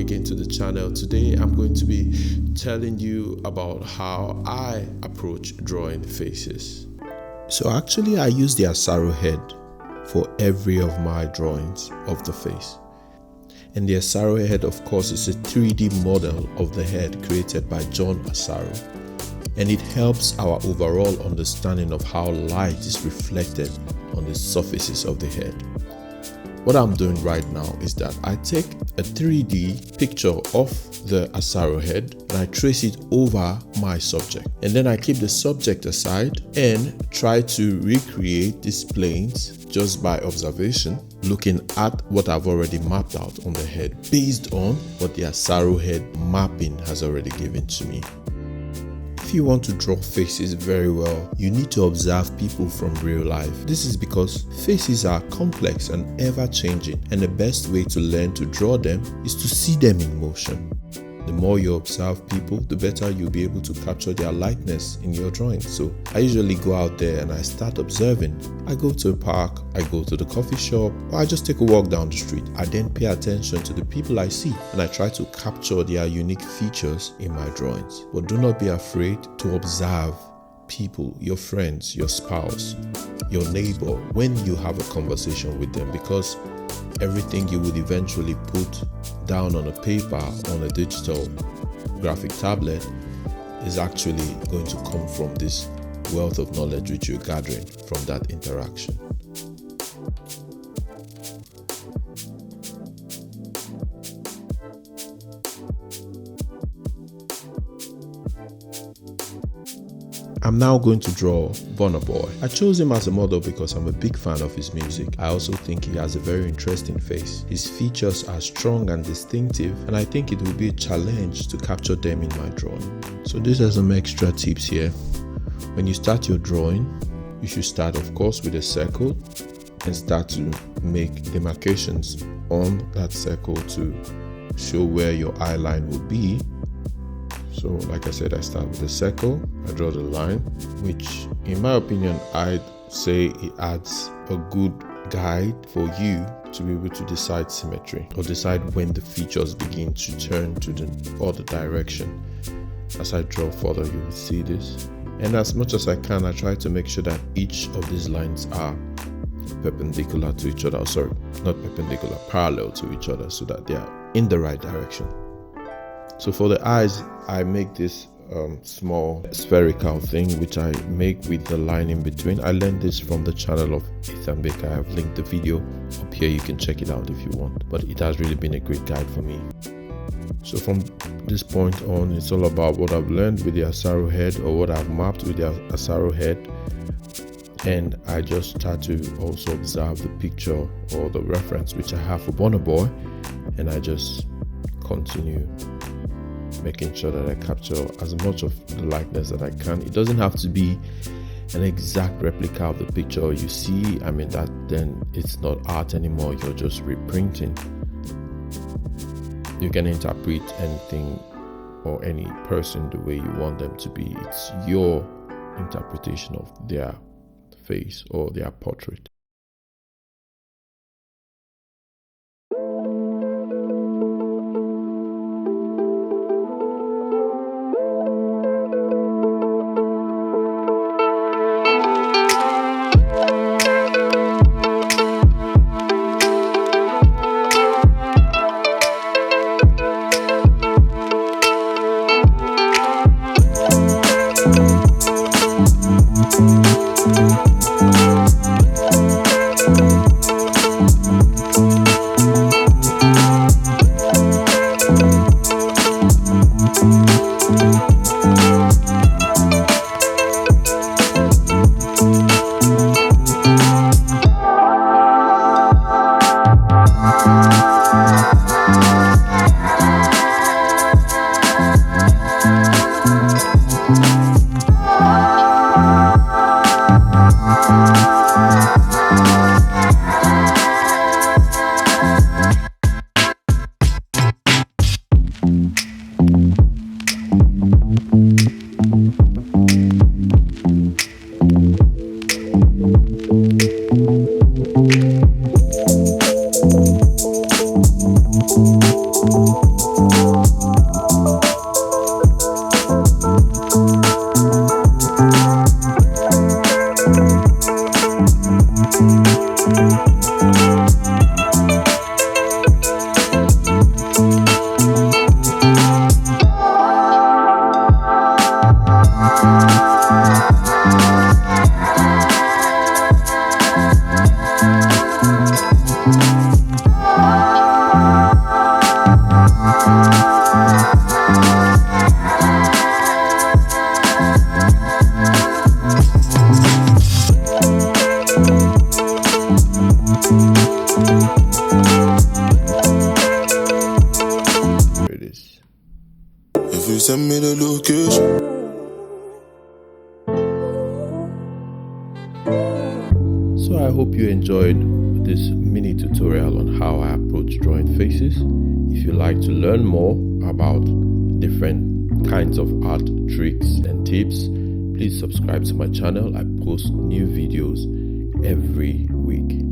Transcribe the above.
again to the channel. Today I'm going to be telling you about how I approach drawing faces. So actually I use the Asaro Head for every of my drawings of the face. And the Asaro Head, of course, is a 3D model of the head created by John Asaro. And it helps our overall understanding of how light is reflected on the surfaces of the head. What I'm doing right now is that I take a 3D picture of the Asaro Head and I trace it over my subject. And then I keep the subject aside and try to recreate these planes just by observation, looking at what I've already mapped out on the head based on what the Asaro Head mapping has already given to me. If you want to draw faces very well, you need to observe people from real life. This is because faces are complex and ever-changing, and the best way to learn to draw them is to see them in motion. The more you observe people, the better you'll be able to capture their likeness in your drawing. So I usually go out there and I start observing. I go to a park, I go to the coffee shop, or I just take a walk down the street. I then pay attention to the people I see and I try to capture their unique features in my drawings. But do not be afraid to observe people, your friends, your spouse, your neighbor, when you have a conversation with them, because everything you would eventually put down on a paper, on a digital graphic tablet, is actually going to come from this wealth of knowledge which you're gathering from that interaction. I'm now going to draw Burna Boy. I chose him as a model because I'm a big fan of his music. I also think he has a very interesting face. His features are strong and distinctive, and I think it will be a challenge to capture them in my drawing. So these are some extra tips here. When you start your drawing, you should start, of course, with a circle and start to make demarcations on that circle to show where your eye line will be. So like I said, I start with a circle, I draw the line, which in my opinion, I'd say it adds a good guide for you to be able to decide symmetry or decide when the features begin to turn to the other direction. As I draw further, you will see this. And as much as I can, I try to make sure that each of these lines are perpendicular to each other. Sorry, not perpendicular, parallel to each other, so that they are in the right direction. So for the eyes, I make this small spherical thing which I make with the line in between. I learned this from the channel of Becker. I have linked the video up here, you can check it out if you want, but it has really been a great guide for me. So from this point on, it's all about what I've learned with the Asaro Head, or what I've mapped with the Asaro Head, and I just start to also observe the picture or the reference which I have for Burna Boy, and I just continue making sure that I capture as much of the likeness that I can. It doesn't have to be an exact replica of the picture you see. I mean, that then it's not art anymore, you're just reprinting. You can interpret anything or any person the way you want them to be. It's your interpretation of their face or their portrait. send me the location. So I hope you enjoyed this mini tutorial on how I approach drawing faces. If you'd like to learn more about different kinds of art tricks and tips, please subscribe to my channel. I post new videos every week.